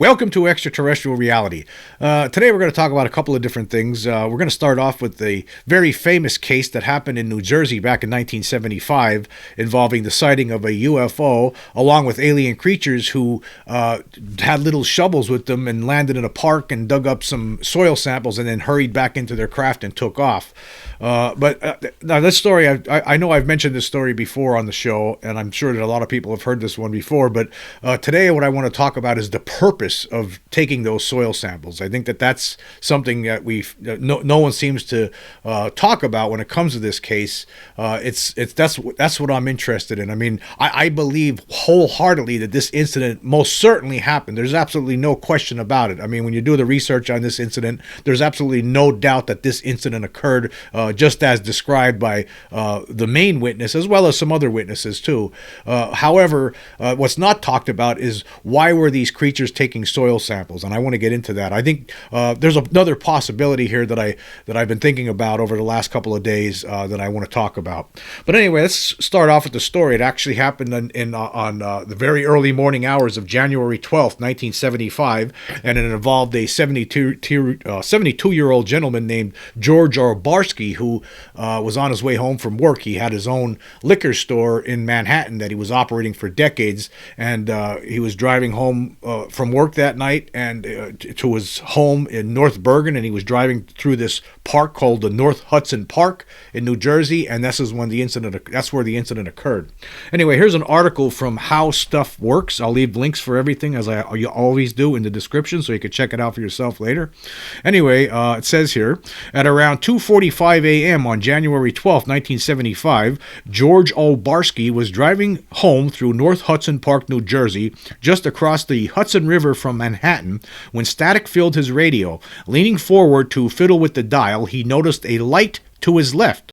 Welcome to Extraterrestrial Reality. Today we're going to talk about a couple of different things. We're going to start off with the very famous case that happened in New Jersey back in 1975 involving the sighting of a UFO along with alien creatures who had little shovels with them and landed in a park and dug up some soil samples and then hurried back into their craft and took off. Now this story, I know I've mentioned this story before on the show, and I'm sure that a lot of people have heard this one before, but today what I want to talk about is the purpose of taking those soil samples. I think that that's something that no one seems to talk about when it comes to this case. That's what I'm interested in. I mean, I believe wholeheartedly that this incident most certainly happened. There's absolutely no question about it. I mean, when you do the research on this incident, there's absolutely no doubt that this incident occurred just as described by the main witness as well as some other witnesses too. However, what's not talked about is why were these creatures taking soil samples, and I want to get into that. I think there's another possibility here that I've been thinking about over the last couple of days that I want to talk about. But anyway, let's start off with the story. It actually happened on the very early morning hours of January 12th, 1975, and it involved a 72-year-old gentleman named George Obarski who was on his way home from work. He had his own liquor store in Manhattan that he was operating for decades, and he was driving home from work that night and to his home in North Bergen, and he was driving through this park called the North Hudson Park in New Jersey, and that's where the incident occurred. Anyway, here's an article from How Stuff Works. I'll leave links for everything as I always do in the description so you can check it out for yourself later. Anyway, it says here, at around 2:45 a.m. on January 12, 1975, George Obarski was driving home through North Hudson Park, New Jersey, just across the Hudson River from Manhattan, when static filled his radio. Leaning forward to fiddle with the dial, he noticed a light to his left.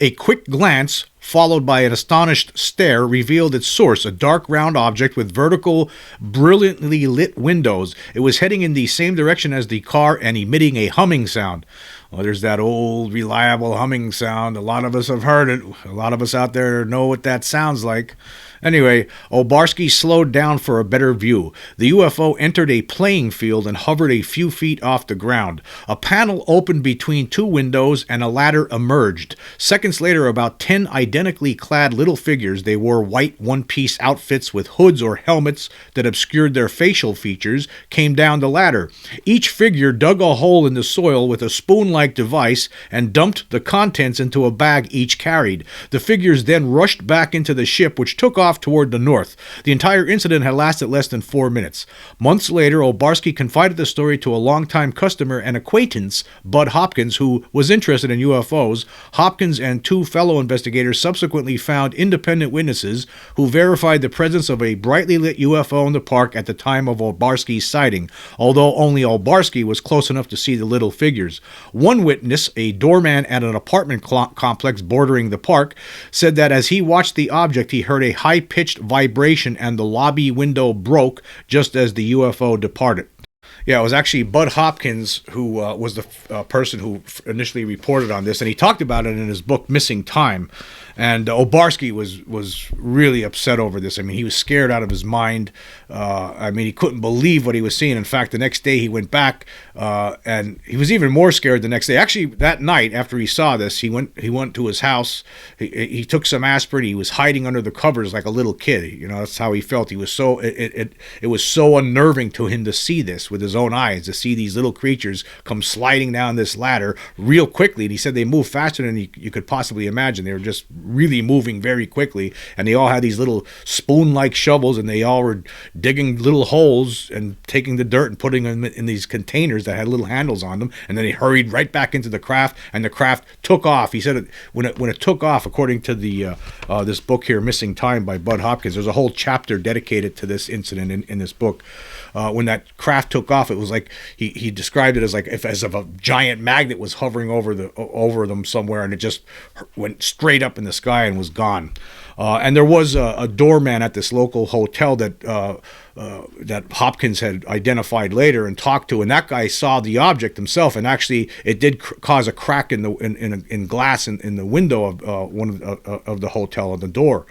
A quick glance, followed by an astonished stare, revealed its source, a dark round object with vertical, brilliantly lit windows. It was heading in the same direction as the car and emitting a humming sound. Well, there's that old, reliable humming sound. A lot of us have heard it. A lot of us out there know what that sounds like. Anyway, Obarski slowed down for a better view. The UFO entered a playing field and hovered a few feet off the ground. A panel opened between two windows and a ladder emerged. Seconds later, about 10 identically clad little figures, they wore white one-piece outfits with hoods or helmets that obscured their facial features, came down the ladder. Each figure dug a hole in the soil with a spoon-like device and dumped the contents into a bag each carried. The figures then rushed back into the ship, which took off toward the north. The entire incident had lasted less than 4 minutes. Months later, Obarski confided the story to a longtime customer and acquaintance, Bud Hopkins, who was interested in UFOs. Hopkins and two fellow investigators subsequently found independent witnesses who verified the presence of a brightly lit UFO in the park at the time of Obarski's sighting, although only Obarski was close enough to see the little figures. One witness, a doorman at an apartment complex bordering the park, said that as he watched the object, he heard a high-pitched vibration and the lobby window broke just as the UFO departed. Yeah, it was actually Bud Hopkins who was the person who initially reported on this, and he talked about it in his book Missing Time. And Obarski was really upset over this. I mean, he was scared out of his mind. I mean, he couldn't believe what he was seeing. In fact, the next day he went back, and he was even more scared the next day. Actually, that night after he saw this, he went to his house. He took some aspirin. He was hiding under the covers like a little kid. You know, that's how he felt. He was so it was so unnerving to him to see this with his own eyes, to see these little creatures come sliding down this ladder real quickly. And he said they moved faster than you could possibly imagine. They were just really moving very quickly, and they all had these little spoon-like shovels, and they all were digging little holes and taking the dirt and putting them in these containers that had little handles on them, and then they hurried right back into the craft, and the craft took off. He said when it took off, according to the this book here, Missing Time by Bud Hopkins, there's a whole chapter dedicated to this incident in this book. When that craft took off, it was like he described it as like as if a giant magnet was hovering over them somewhere, and it just went straight up in the sky and was gone. And there was a doorman at this local hotel that that Hopkins had identified later and talked to, and that guy saw the object himself, and actually it did cause a crack in the in glass in the window of one of the hotel on the door.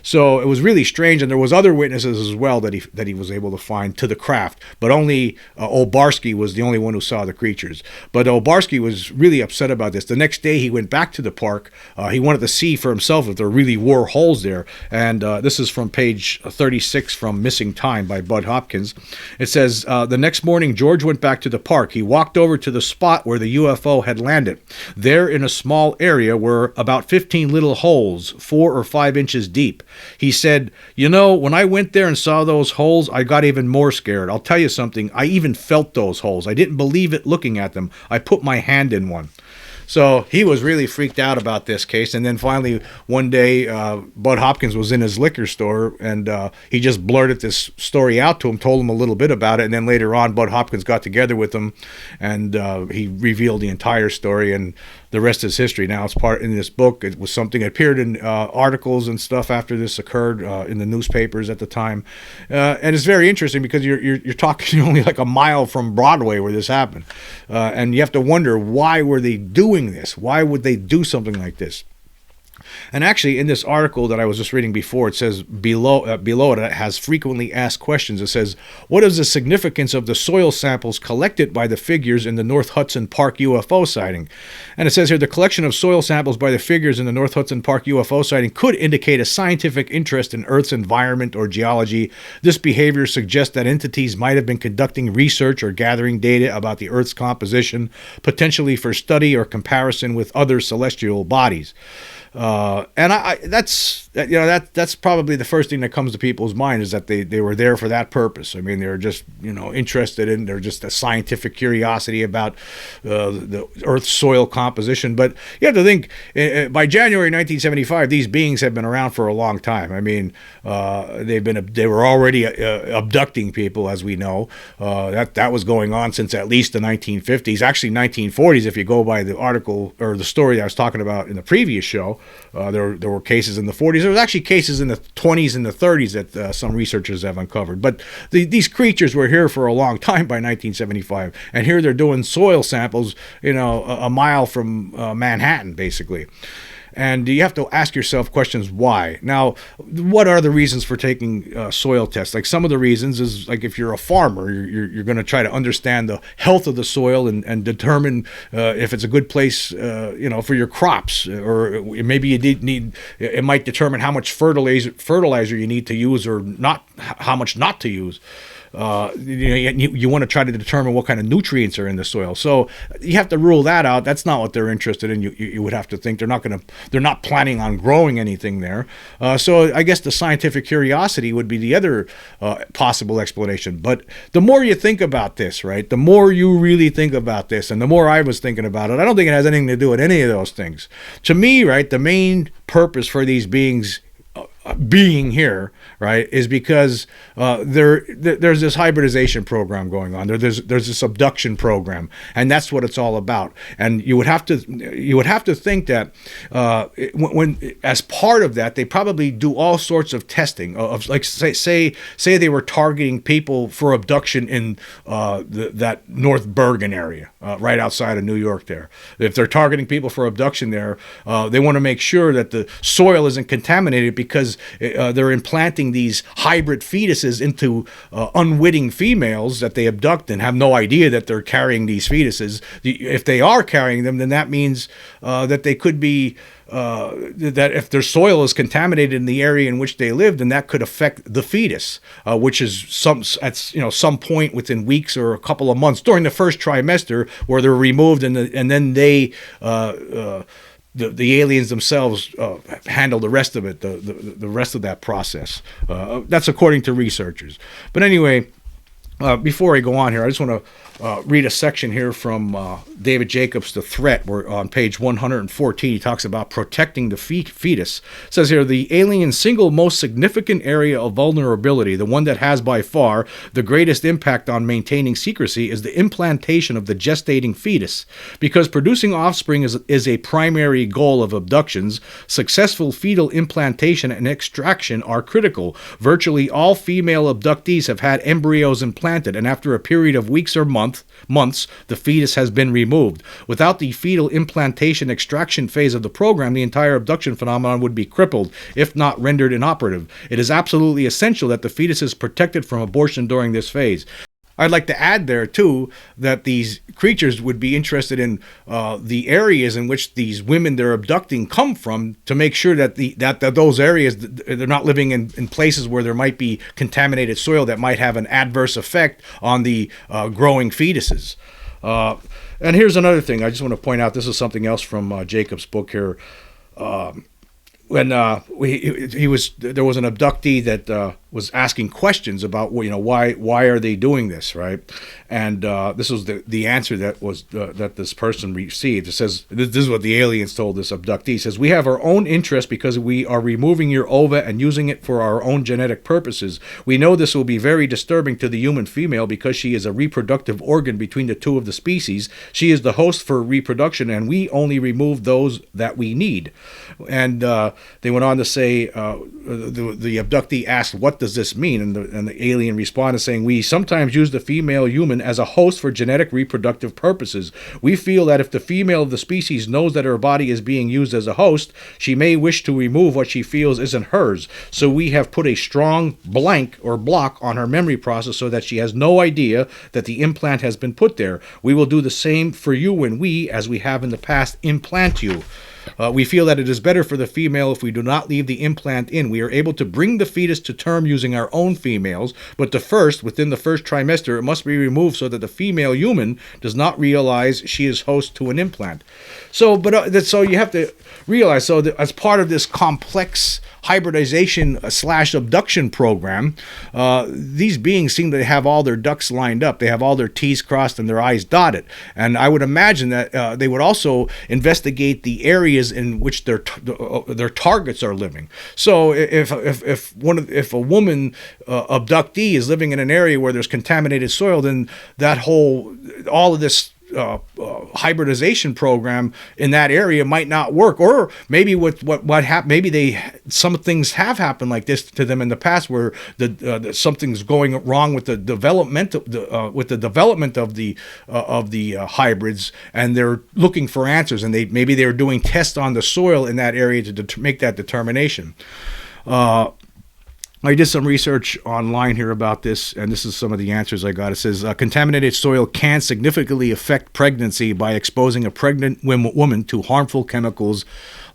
So it was really strange, and there was other witnesses as well that he was able to find to the craft, but only Obarski was the only one who saw the creatures. But Obarski was really upset about this. The next day he went back to the park. He wanted to see for himself if there really were holes there, and this is from page 36 from Missing Time by Bud Hopkins. It says, the next morning George went back to the park. He walked over to the spot where the UFO had landed. There in a small area were about 15 little holes, 4 or 5 inches deep. He said, you know, when I went there and saw those holes, I got even more scared. I'll tell you something. I even felt those holes. I didn't believe it looking at them. I put my hand in one. So he was really freaked out about this case. And then finally, one day, Bud Hopkins was in his liquor store, and he just blurted this story out to him, told him a little bit about it. And then later on, Bud Hopkins got together with him, and he revealed the entire story. And the rest is history. Now it's part in this book. It was something that appeared in articles and stuff after this occurred in the newspapers at the time, and it's very interesting because you're talking only like a mile from Broadway where this happened, and you have to wonder, why were they doing this? Why would they do something like this? And actually, in this article that I was just reading before, it says below it, it has frequently asked questions. It says, what is the significance of the soil samples collected by the figures in the North Hudson Park UFO sighting? And it says here, the collection of soil samples by the figures in the North Hudson Park UFO sighting could indicate a scientific interest in Earth's environment or geology. This behavior suggests that entities might have been conducting research or gathering data about the Earth's composition, potentially for study or comparison with other celestial bodies. And that's probably the first thing that comes to people's mind, is that they were there for that purpose. I mean, they're just interested in, they're just a scientific curiosity about the Earth's soil composition. But you have to think, by January 1975, these beings have been around for a long time. I mean, they were already abducting people, as we know. That was going on since at least the 1950s, actually 1940s, if you go by the article or the story I was talking about in the previous show. There were cases in the 40s. There was actually cases in the 20s and the 30s that some researchers have uncovered. But these creatures were here for a long time by 1975, and here they're doing soil samples, a mile from Manhattan, basically. And you have to ask yourself questions, why? Now, what are the reasons for taking soil tests? Like, some of the reasons is, like, if you're a farmer, you're going to try to understand the health of the soil and determine if it's a good place, for your crops. Or maybe it might determine how much fertilizer you need to use, or not, how much not to use. You want to try to determine what kind of nutrients are in the soil. So you have to rule that out. That's not what they're interested in. You would have to think they're not planning on growing anything there. So I guess the scientific curiosity would be the other possible explanation. But the more you think about this, right, the more you really think about this, and the more I was thinking about it, I don't think it has anything to do with any of those things. To me, right, the main purpose for these beings being here, right, is because there's this hybridization program going on. There's this abduction program, and that's what it's all about. And you would have to think that when as part of that, they probably do all sorts of testing of, like, say they were targeting people for abduction in that North Bergen area, right outside of New York. There, if they're targeting people for abduction there, they want to make sure that the soil isn't contaminated, because they're implanting these hybrid fetuses into unwitting females that they abduct and have no idea that they're carrying these fetuses. If they are carrying them, then that means that they could be that if their soil is contaminated in the area in which they live, then that could affect the fetus, which is some point within weeks or a couple of months during the first trimester, where they're removed, and then they the aliens themselves handle the rest of it, the rest of that process. That's according to researchers. But anyway, Before I go on here, I just want to read a section here from David Jacobs' The Threat, where on page 114 he talks about protecting the fetus. It says here, the alien's single most significant area of vulnerability, the one that has by far the greatest impact on maintaining secrecy, is the implantation of the gestating fetus. Because producing offspring is a primary goal of abductions, successful fetal implantation and extraction are critical. Virtually all female abductees have had embryos implanted, and after a period of weeks or months, the fetus has been removed. Without the fetal implantation extraction phase of the program, the entire abduction phenomenon would be crippled, if not rendered inoperative. It is absolutely essential that the fetus is protected from abortion during this phase. I'd like to add there, too, that these creatures would be interested in the areas in which these women they're abducting come from, to make sure that that those areas, they're not living in places where there might be contaminated soil that might have an adverse effect on the growing fetuses. And here's another thing I just want to point out. This is something else from Jacob's book here. When there was an abductee that was asking questions about, why are they doing this, right? And this was the answer that this person received. It says, this is what the aliens told this abductee. It says, we have our own interest because we are removing your ova and using it for our own genetic purposes. We know this will be very disturbing to the human female because she is a reproductive organ between the two of the species. She is the host for reproduction, and we only remove those that we need. And they went on to say, the abductee asked, what does this mean? And the alien responded saying, we sometimes use the female human as a host for genetic reproductive purposes. We feel that if the female of the species knows that her body is being used as a host, she may wish to remove what she feels isn't hers. So we have put a strong blank or block on her memory process so that she has no idea that the implant has been put there. We will do the same for you when we, as we have in the past, implant you. We feel that it is better for the female if we do not leave the implant in. We are able to bring the fetus to term using our own females, but within the first trimester, it must be removed so that the female human does not realize she is host to an implant. So you have to realize, that as part of this complex hybridization / abduction program, these beings seem to have all their ducks lined up. They have all their T's crossed and their I's dotted. And I would imagine that they would also investigate the areas in which their targets are living. So if a woman abductee is living in an area where there's contaminated soil, then all of this hybridization program in that area might not work. Or maybe what happened, maybe some things have happened like this to them in the past, where something's going wrong with the development of the hybrids, and they're looking for answers, and maybe they're doing tests on the soil in that area to make that determination. I did some research online here about this, and this is some of the answers I got. It says, contaminated soil can significantly affect pregnancy by exposing a pregnant woman to harmful chemicals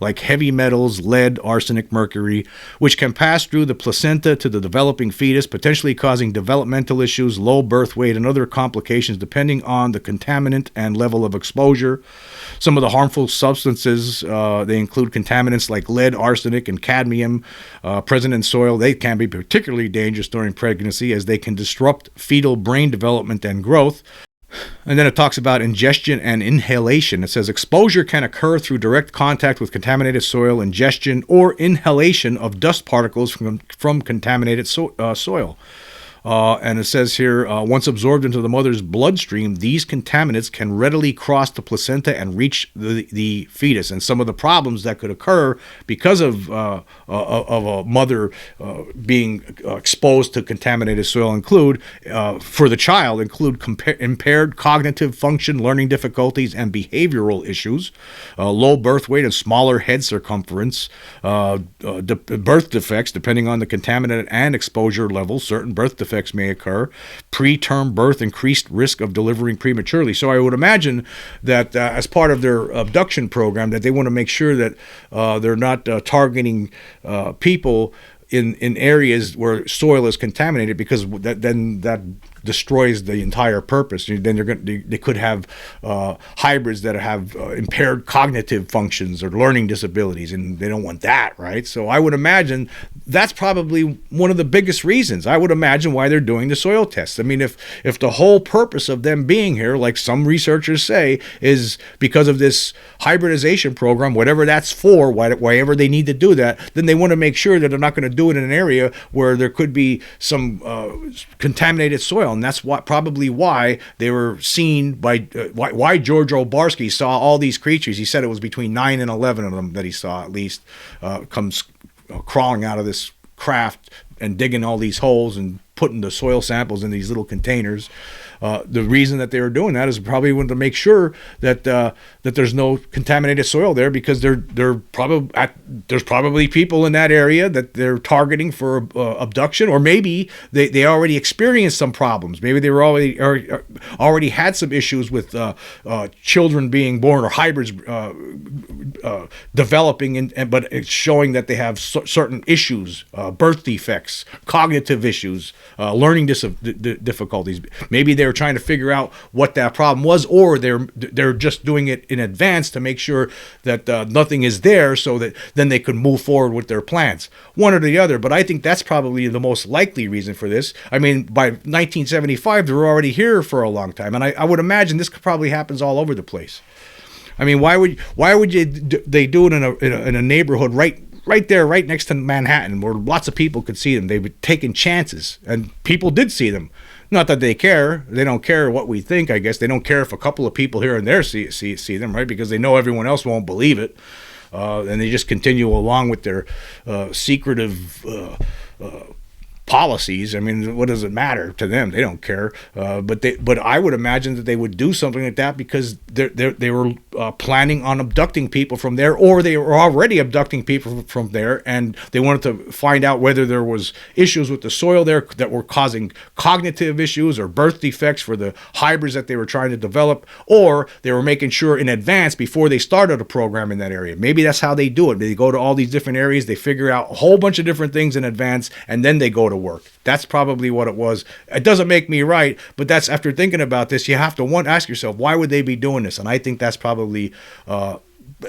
like heavy metals, lead, arsenic, mercury, which can pass through the placenta to the developing fetus, potentially causing developmental issues, low birth weight, and other complications depending on the contaminant and level of exposure. Some of the harmful substances, they include contaminants like lead, arsenic, and cadmium present in soil. They can be particularly dangerous during pregnancy as they can disrupt fetal brain development and growth. And then it talks about ingestion and inhalation. It says exposure can occur through direct contact with contaminated soil, ingestion, or inhalation of dust particles from contaminated soil. And it says here, once absorbed into the mother's bloodstream, these contaminants can readily cross the placenta and reach the fetus. And some of the problems that could occur because of a mother being exposed to contaminated soil include, for the child, impaired cognitive function, learning difficulties, and behavioral issues, low birth weight and smaller head circumference, birth defects, depending on the contaminant and exposure level. Certain birth defects may occur. Preterm birth, increased risk of delivering prematurely. So I would imagine that as part of their abduction program, that they want to make sure that they're not targeting people in areas where soil is contaminated, because then that destroys the entire purpose. Then they could have hybrids that have impaired cognitive functions or learning disabilities, and they don't want that, right? So I would imagine that's probably one of the biggest reasons. I would imagine why they're doing the soil tests. I mean, if the whole purpose of them being here, like some researchers say, is because of this hybridization program, whatever that's for, whatever they need to do that, then they want to make sure that they're not going to do it in an area where there could be some contaminated soil. And that's probably why they were seen by, why George Obarski saw all these creatures. He said it was between 9 and 11 of them that he saw, at least, comes crawling out of this craft and digging all these holes and putting the soil samples in these little containers. The reason that they were doing that is probably to make sure that that there's no contaminated soil there, because there's probably people in that area that they're targeting for abduction, or maybe they already experienced some problems. Maybe they were already had some issues with children being born, or hybrids developing, but it's showing that they have certain issues, birth defects, cognitive issues, learning difficulties. Maybe they're trying to figure out what that problem was, or they're just doing it in advance to make sure that nothing is there, so that then they could move forward with their plans. One or the other, but I think that's probably the most likely reason for this. I mean, by 1975, they were already here for a long time, and I would imagine this probably happens all over the place. I mean, why would they do it in a neighborhood right there, right next to Manhattan, where lots of people could see them? They were taking chances, and people did see them. Not that they care. They don't care what we think, I guess. They don't care if a couple of people here and there see them, right? Because they know everyone else won't believe it. And they just continue along with their secretive policies. I mean, what does it matter to them? They don't care. But I would imagine that they would do something like that because they were planning on abducting people from there, or they were already abducting people from there, and they wanted to find out whether there was issues with the soil there that were causing cognitive issues or birth defects for the hybrids that they were trying to develop, or they were making sure in advance before they started a program in that area. Maybe that's how they do it. They go to all these different areas, they figure out a whole bunch of different things in advance, and then they go to work. That's probably what it was. It doesn't make me right, but that's, after thinking about this, you have to ask yourself, why would they be doing this? And I think that's probably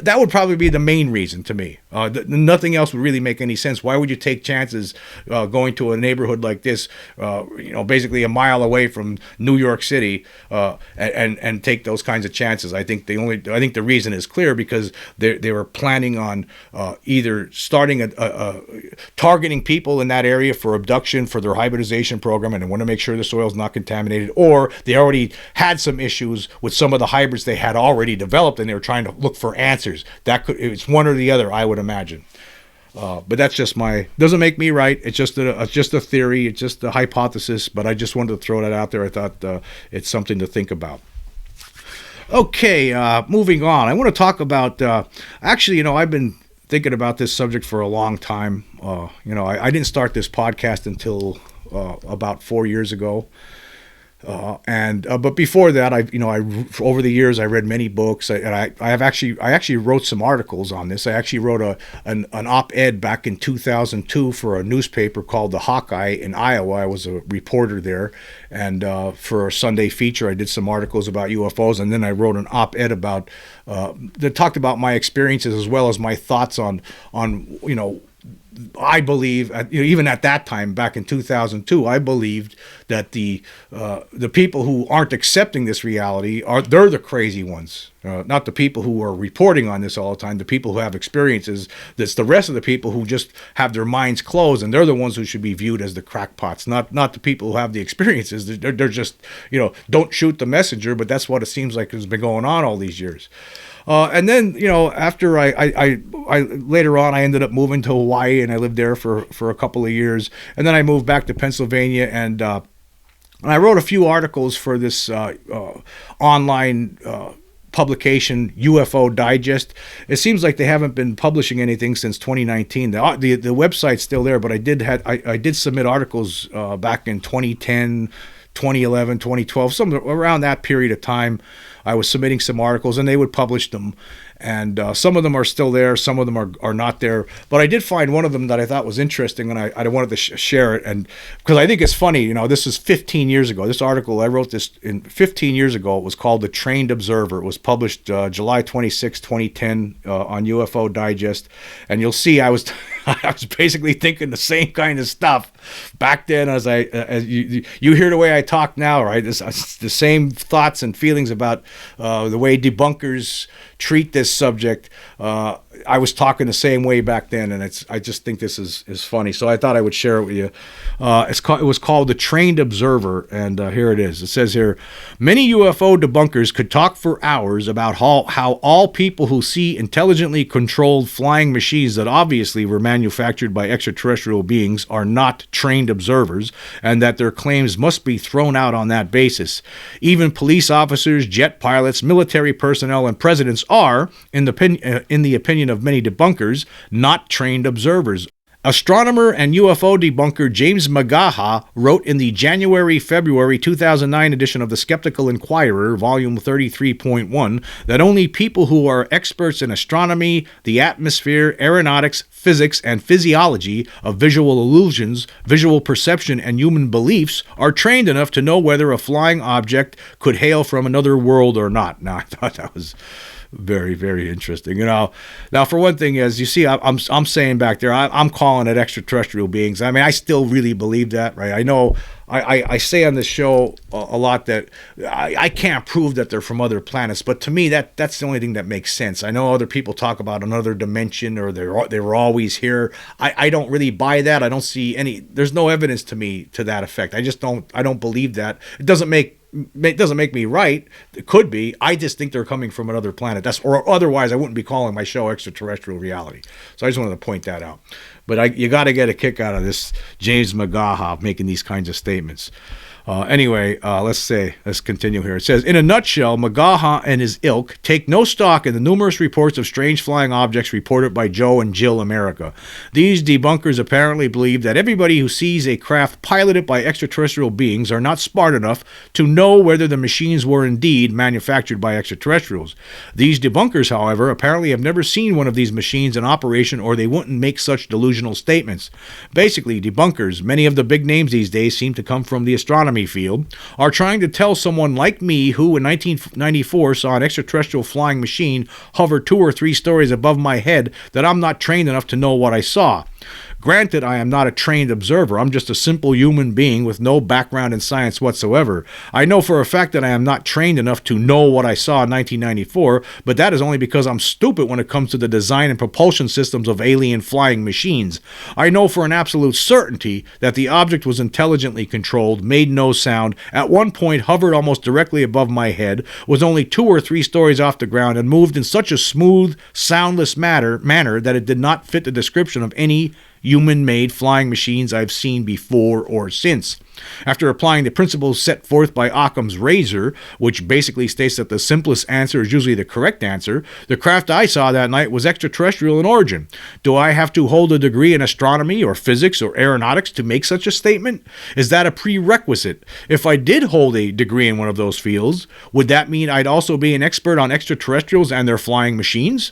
that would probably be the main reason to me. Nothing else would really make any sense. Why would you take chances going to a neighborhood like this, basically a mile away from New York City, and take those kinds of chances? I think the reason is clear, because they were planning on either starting targeting people in that area for abduction for their hybridization program, and they want to make sure the soil is not contaminated, or they already had some issues with some of the hybrids they had already developed, and they were trying to look for answers. It's one or the other, I would imagine. But that's just doesn't make me right. It's just a theory. It's just a hypothesis. But I just wanted to throw that out there. I thought it's something to think about. Okay, moving on. I want to talk about. Actually, I've been thinking about this subject for a long time. I didn't start this podcast until about 4 years ago. But before that, I over the years I read many books, and I actually wrote some articles on this. I actually wrote an op-ed back in 2002 for a newspaper called the Hawkeye in Iowa. I was a reporter there, and for a Sunday feature, I did some articles about UFOs, and then I wrote an op-ed about that talked about my experiences as well as my thoughts on I believe, even at that time, back in 2002, I believed that the people who aren't accepting this reality they're the crazy ones, not the people who are reporting on this all the time. The people who have experiences, that's the rest of the people who just have their minds closed, and they're the ones who should be viewed as the crackpots, not the people who have the experiences. They're just don't shoot the messenger, but that's what it seems like has been going on all these years. And then, after I later on, I ended up moving to Hawaii, and I lived there for a couple of years. And then I moved back to Pennsylvania, and I wrote a few articles for this online publication, UFO Digest. It seems like they haven't been publishing anything since 2019. The website's still there, but I did submit articles back in 2010, 2011, 2012, somewhere around that period of time. I was submitting some articles, and they would publish them. And some of them are still there, some of them are not there. But I did find one of them that I thought was interesting, and I wanted to share it. And because I think it's funny, this is 15 years ago. This article, I wrote this 15 years ago. It was called The Trained Observer. It was published July 26, 2010 on UFO Digest. And you'll see I was I was basically thinking the same kind of stuff back then as you hear the way I talk now, right? It's the same thoughts and feelings about the way debunkers treat this subject. I was talking the same way back then, and I just think this is funny. So I thought I would share it with you. It was called The Trained Observer, and here it is. It says here, many UFO debunkers could talk for hours about how all people who see intelligently controlled flying machines that obviously were manufactured by extraterrestrial beings are not trained observers, and that their claims must be thrown out on that basis. Even police officers, jet pilots, military personnel, and presidents are, in the opinion of many debunkers, not trained observers. Astronomer and UFO debunker James Magaha wrote in the January-February 2009 edition of the Skeptical Inquirer, volume 33.1, that only people who are experts in astronomy, the atmosphere, aeronautics, physics, and physiology of visual illusions, visual perception, and human beliefs are trained enough to know whether a flying object could hail from another world or not. Now, I thought that was very, very interesting. Now for one thing, as you see, I'm saying back there, I'm calling it extraterrestrial beings. I mean, I still really believe that, right? I know I say on this show a lot that I can't prove that they're from other planets, but to me that's the only thing that makes sense. I know other people talk about another dimension or they were always here. I don't really buy that. I don't see there's no evidence to me to that effect. I don't believe that. It doesn't make me right. It could be. I just think they're coming from another planet. Or otherwise I wouldn't be calling my show Extraterrestrial Reality. So I just wanted to point that out. But you got to get a kick out of this James Magaha making these kinds of statements. Anyway, let's continue here. It says, in a nutshell, Magaha and his ilk take no stock in the numerous reports of strange flying objects reported by Joe and Jill America. These debunkers apparently believe that everybody who sees a craft piloted by extraterrestrial beings are not smart enough to know whether the machines were indeed manufactured by extraterrestrials. These debunkers, however, apparently have never seen one of these machines in operation, or they wouldn't make such delusional statements. Basically, debunkers, many of the big names these days seem to come from the astronomy field, are trying to tell someone like me who in 1994 saw an extraterrestrial flying machine hover 2 or 3 stories above my head that I'm not trained enough to know what I saw. Granted, I am not a trained observer. I'm just a simple human being with no background in science whatsoever. I know for a fact that I am not trained enough to know what I saw in 1994, but that is only because I'm stupid when it comes to the design and propulsion systems of alien flying machines. I know for an absolute certainty that the object was intelligently controlled, made no sound, at one point hovered almost directly above my head, was only 2 or 3 stories off the ground, and moved in such a smooth, soundless manner that it did not fit the description of any human-made flying machines I've seen before or since. After applying the principles set forth by Occam's razor, which basically states that the simplest answer is usually the correct answer, the craft I saw that night was extraterrestrial in origin. Do I have to hold a degree in astronomy or physics or aeronautics to make such a statement? Is that a prerequisite? If I did hold a degree in one of those fields, would that mean I'd also be an expert on extraterrestrials and their flying machines?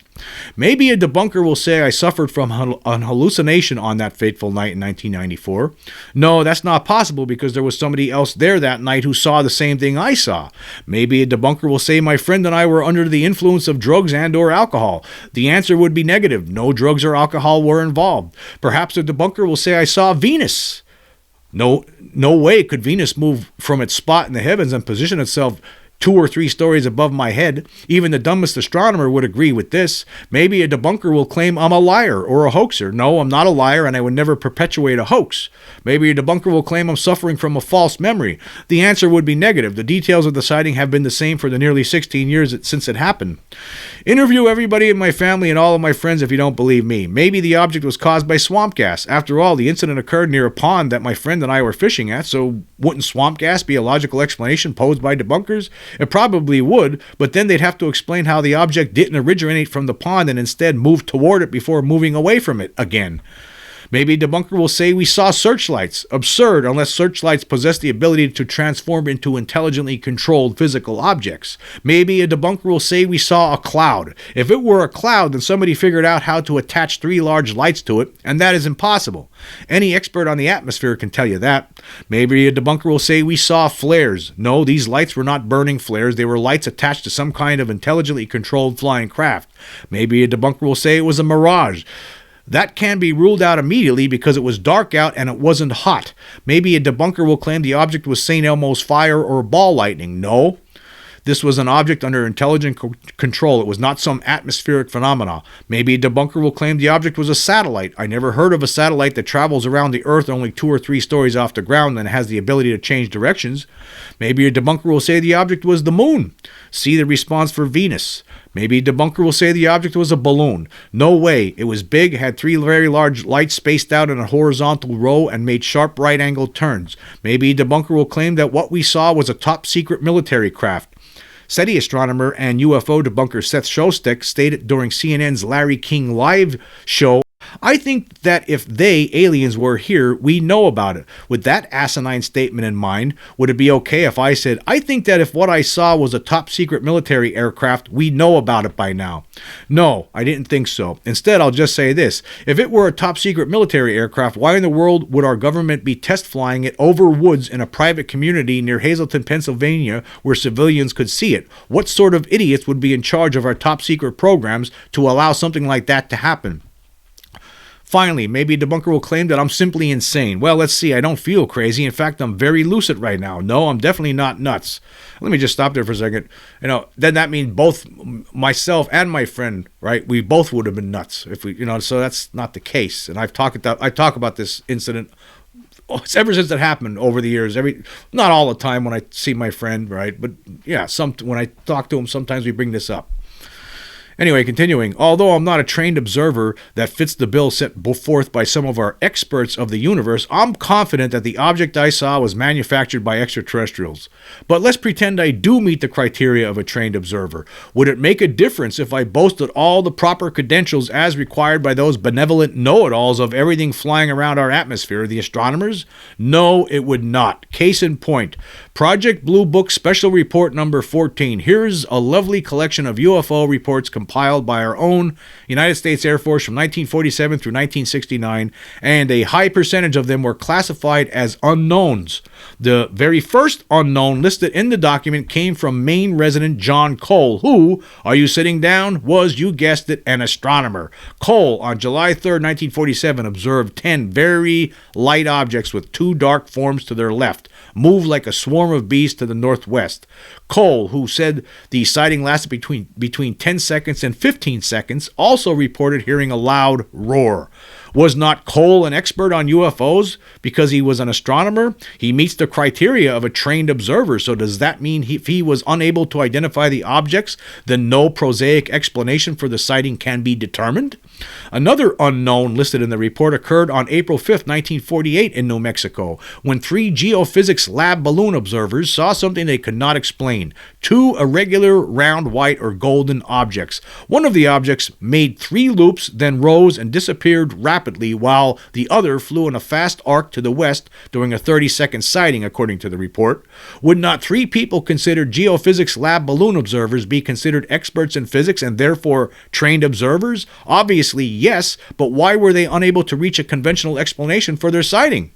Maybe a debunker will say I suffered from an hallucination on that fateful night in 1994. No, that's not possible because there was somebody else there that night who saw the same thing I saw. Maybe a debunker will say my friend and I were under the influence of drugs and or alcohol. The answer would be negative. No drugs or alcohol were involved. Perhaps a debunker will say I saw Venus. No way could Venus move from its spot in the heavens and position itself 2 or 3 stories above my head. Even the dumbest astronomer would agree with this. Maybe a debunker will claim I'm a liar or a hoaxer. No, I'm not a liar and I would never perpetuate a hoax. Maybe a debunker will claim I'm suffering from a false memory. The answer would be negative. The details of the sighting have been the same for the nearly 16 years since it happened. Interview everybody in my family and all of my friends if you don't believe me. Maybe the object was caused by swamp gas. After all, the incident occurred near a pond that my friend and I were fishing at, so wouldn't swamp gas be a logical explanation posed by debunkers? It probably would, but then they'd have to explain how the object didn't originate from the pond and instead moved toward it before moving away from it again. Maybe a debunker will say we saw searchlights. Absurd, unless searchlights possess the ability to transform into intelligently controlled physical objects. Maybe a debunker will say we saw a cloud. If it were a cloud, then somebody figured out how to attach 3 large lights to it, and that is impossible. Any expert on the atmosphere can tell you that. Maybe a debunker will say we saw flares. No, these lights were not burning flares. They were lights attached to some kind of intelligently controlled flying craft. Maybe a debunker will say it was a mirage. That can be ruled out immediately because it was dark out and it wasn't hot. Maybe a debunker will claim the object was St. Elmo's fire or ball lightning. No. This was an object under intelligent control. It was not some atmospheric phenomena. Maybe a debunker will claim the object was a satellite. I never heard of a satellite that travels around the Earth only 2 or 3 stories off the ground and has the ability to change directions. Maybe a debunker will say the object was the moon. See the response for Venus. Maybe a debunker will say the object was a balloon. No way. It was big, had 3 very large lights spaced out in a horizontal row, and made sharp right-angled turns. Maybe a debunker will claim that what we saw was a top-secret military craft. SETI astronomer and UFO debunker Seth Shostak stated during CNN's Larry King live show, I think that if they, aliens, were here, we know about it. With that asinine statement in mind, would it be okay if I said, I think that if what I saw was a top-secret military aircraft, we know about it by now? No, I didn't think so. Instead, I'll just say this. If it were a top-secret military aircraft, why in the world would our government be test flying it over woods in a private community near Hazleton, Pennsylvania, where civilians could see it? What sort of idiots would be in charge of our top-secret programs to allow something like that to happen? Finally, maybe a debunker will claim that I'm simply insane. Well, let's see. I don't feel crazy. In fact, I'm very lucid right now. No, I'm definitely not nuts. Let me just stop there for a second. Then that means both myself and my friend, right? We both would have been nuts if we, so that's not the case. And I talk about this incident ever since it happened over the years. Not all the time when I see my friend, right? But yeah, when I talk to him, sometimes we bring this up. Anyway, continuing, although I'm not a trained observer that fits the bill set forth by some of our experts of the universe, I'm confident that the object I saw was manufactured by extraterrestrials. But let's pretend I do meet the criteria of a trained observer. Would it make a difference if I boasted all the proper credentials as required by those benevolent know-it-alls of everything flying around our atmosphere, the astronomers? No, it would not. Case in point, Project Blue Book Special Report number 14. Here's a lovely collection of UFO reports compiled by our own United States Air Force from 1947 through 1969, and a high percentage of them were classified as unknowns. The very first unknown listed in the document came from Maine resident John Cole, who, are you sitting down, was, you guessed it, an astronomer. Cole, on July 3rd, 1947, observed 10 very light objects with 2 dark forms to their left, move like a swarm of bees to the northwest. Cole, who said the sighting lasted between 10 seconds and 15 seconds, also reported hearing a loud roar. Was not Cole an expert on UFOs because he was an astronomer? He meets the criteria of a trained observer, so does that mean if he was unable to identify the objects, then no prosaic explanation for the sighting can be determined? Another unknown listed in the report occurred on April 5th, 1948 in New Mexico, when 3 geophysics lab balloon observers saw something they could not explain. 2 irregular, round, white, or golden objects. One of the objects made 3 loops, then rose and disappeared rapidly, while the other flew in a fast arc to the west during a 30-second sighting, according to the report. Would not 3 people considered geophysics lab balloon observers be considered experts in physics and therefore trained observers? Obviously, yes, but why were they unable to reach a conventional explanation for their sighting?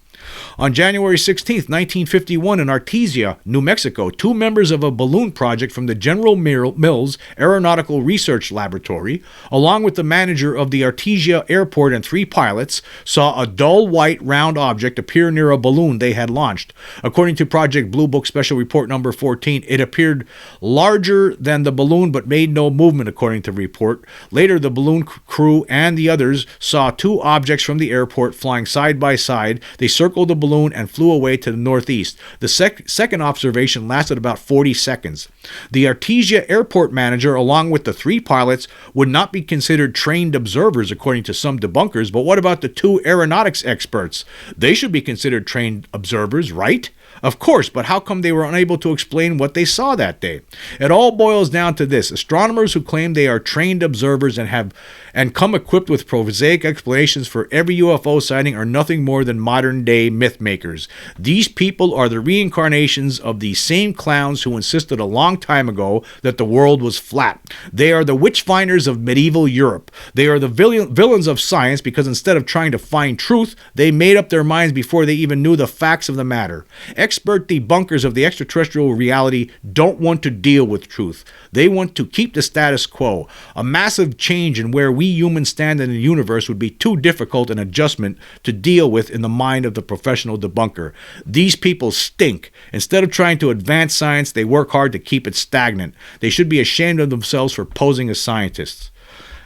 On January 16, 1951, in Artesia, New Mexico, 2 members of a balloon project from the General Mills Aeronautical Research Laboratory, along with the manager of the Artesia Airport and 3 pilots, saw a dull white round object appear near a balloon they had launched. According to Project Blue Book Special Report number 14, it appeared larger than the balloon but made no movement, according to the report. Later, the balloon crew and the others saw 2 objects from the airport flying side by side. They circled the balloon and flew away to the northeast. The second observation lasted about 40 seconds. The Artesia airport manager, along with the 3 pilots, would not be considered trained observers, according to some debunkers, but what about the 2 aeronautics experts? They should be considered trained observers, right? Of course, but how come they were unable to explain what they saw that day? It all boils down to this. Astronomers who claim they are trained observers and come equipped with prosaic explanations for every UFO sighting are nothing more than modern-day myth makers. These people are the reincarnations of the same clowns who insisted a long time ago that the world was flat. They are the witch-finders of medieval Europe. They are the villains of science because instead of trying to find truth, they made up their minds before they even knew the facts of the matter. Expert debunkers of the extraterrestrial reality don't want to deal with truth. They want to keep the status quo. A massive change in where we humans stand in the universe would be too difficult an adjustment to deal with in the mind of the professional debunker. These people stink. Instead of trying to advance science, they work hard to keep it stagnant. They should be ashamed of themselves for posing as scientists.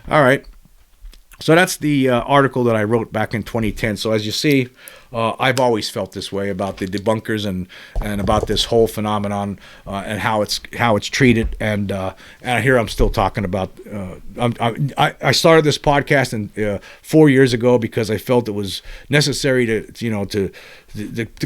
All right. So that's the article that I wrote back in 2010. So as you see, I've always felt this way about the debunkers and about this whole phenomenon and how it's treated. And here I'm still talking about. I started this podcast 4 years ago because I felt it was necessary to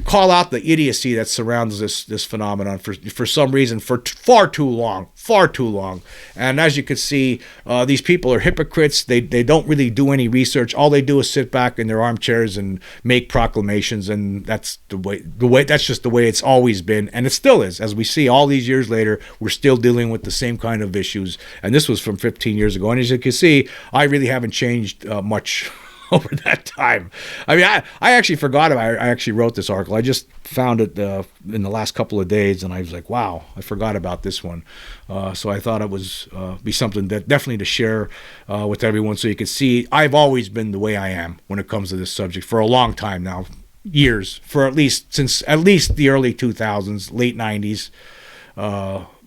call out the idiocy that surrounds this phenomenon for some reason for far too long. And as you can see, these people are hypocrites. They don't really do any research. All they do is sit back in their armchairs and make proclamations, and that's the way that's just the way it's always been, and it still is. As we see all these years later, we're still dealing with the same kind of issues, and this was from 15 years ago. And as you can see, I really haven't changed much over that time. I mean, I actually forgot about it. I actually wrote this article. I just found it in the last couple of days, and I was like, wow, I forgot about this one. So I thought it was be something that definitely to share with everyone so you can see I've always been the way I am when it comes to this subject for a long time now, years, since at least the early 2000s, late 90s.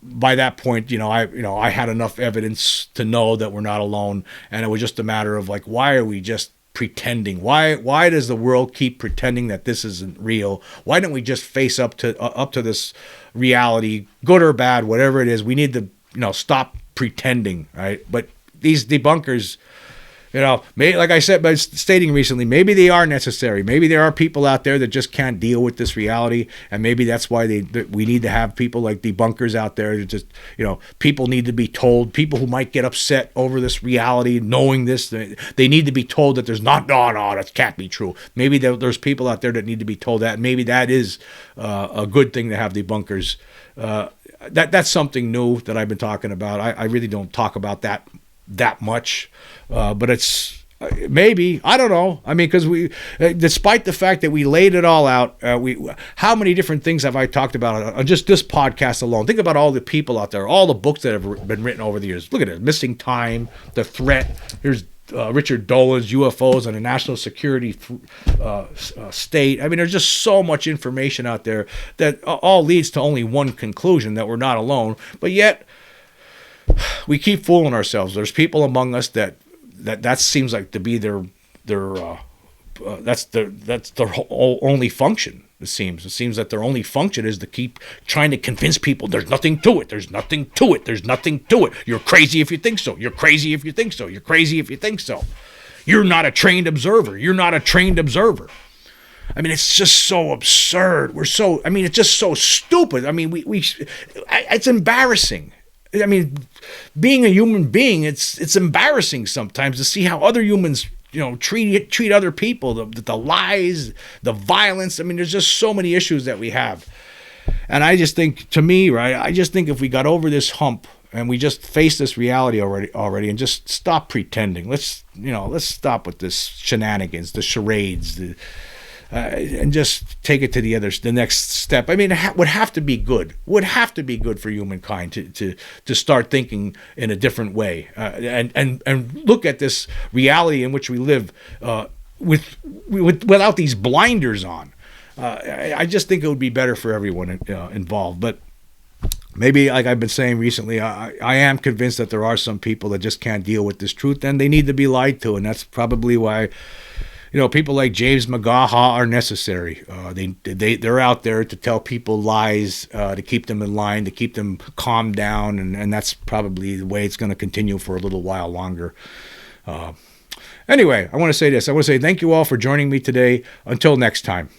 By that point, I had enough evidence to know that we're not alone, and it was just a matter of like, why are we just pretending? Why does the world keep pretending that this isn't real? Why don't we just face up to this reality, good or bad, whatever it is? We need to stop pretending, right? But these debunkers, like I said, by stating recently, maybe they are necessary. Maybe there are people out there that just can't deal with this reality, and maybe that's why we need to have people like debunkers out there to just, people need to be told, people who might get upset over this reality, knowing this, they need to be told that there's no, that can't be true. Maybe there's people out there that need to be told that, and maybe that is a good thing to have debunkers. That's something new that I've been talking about. I really don't talk about that much, but it's maybe, I don't know. I mean, because we, despite the fact that we laid it all out, how many different things have I talked about on just this podcast alone? Think about all the people out there, all the books that have been written over the years. Look at it, Missing Time, The Threat. Here's Richard Dolan's UFOs and a national security state. I mean, there's just so much information out there that all leads to only one conclusion, that we're not alone. But yet, we keep fooling ourselves. There's people among us that seems like to be their that's their only function. It seems that their only function is to keep trying to convince people there's nothing to it. There's nothing to it. There's nothing to it. You're crazy if you think so. You're crazy if you think so. You're crazy if you think so. You're not a trained observer. You're not a trained observer. I mean, it's just so absurd. It's just so stupid. I mean, it's embarrassing. I mean, being a human being, it's embarrassing sometimes to see how other humans, treat other people, the lies, the violence. I mean, there's just so many issues that we have. And I just think, to me, right, I just think if we got over this hump and we just face this reality already and just stop pretending. Let's stop with this shenanigans, the charades, and just take it to the next step. I mean, it would have to be good. Would have to be good for humankind to start thinking in a different way, and look at this reality in which we live without these blinders on. I just think it would be better for everyone involved. But maybe, like I've been saying recently, I am convinced that there are some people that just can't deal with this truth, and they need to be lied to, and that's probably why. People like James McGaha are necessary. They're out there to tell people lies, to keep them in line, to keep them calmed down, and that's probably the way it's going to continue for a little while longer. Anyway, I want to say this. I want to say thank you all for joining me today. Until next time.